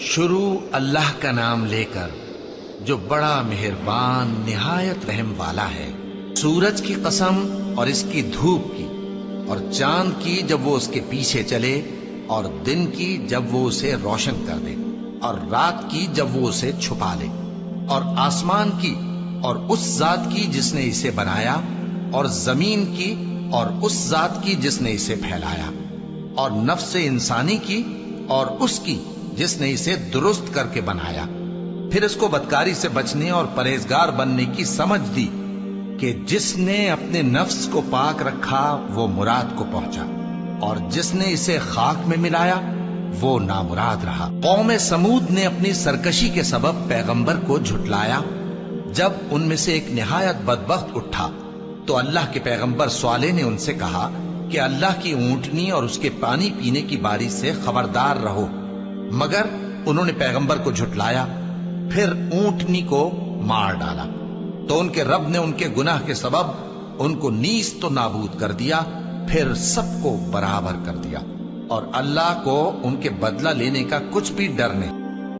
شروع اللہ کا نام لے کر جو بڑا مہربان نہایت رحم والا ہے۔ سورج کی قسم اور اس کی دھوپ کی، اور چاند کی جب وہ اس کے پیچھے چلے، اور دن کی جب وہ اسے روشن کر دے، اور رات کی جب وہ اسے چھپا لے، اور آسمان کی اور اس ذات کی جس نے اسے بنایا، اور زمین کی اور اس ذات کی جس نے اسے پھیلایا، اور نفس انسانی کی اور اس کی جس نے اسے درست کر کے بنایا۔ پھر اس کو بدکاری سے بچنے اور پرہیزگار بننے کی سمجھ دی کہ جس نے اپنے نفس کو پاک رکھا وہ مراد کو پہنچا، اور جس نے اسے خاک میں ملایا وہ نامراد رہا۔ قوم سمود نے اپنی سرکشی کے سبب پیغمبر کو جھٹلایا۔ جب ان میں سے ایک نہایت بدبخت اٹھا تو اللہ کے پیغمبر صالح نے ان سے کہا کہ اللہ کی اونٹنی اور اس کے پانی پینے کی باری سے خبردار رہو، مگر انہوں نے پیغمبر کو جھٹلایا۔ پھر اونٹنی کو مار ڈالا تو ان کے رب نے ان کے گناہ کے سبب ان کو نیست و نابود کر دیا، پھر سب کو برابر کر دیا، اور اللہ کو ان کے بدلہ لینے کا کچھ بھی ڈر نہیں۔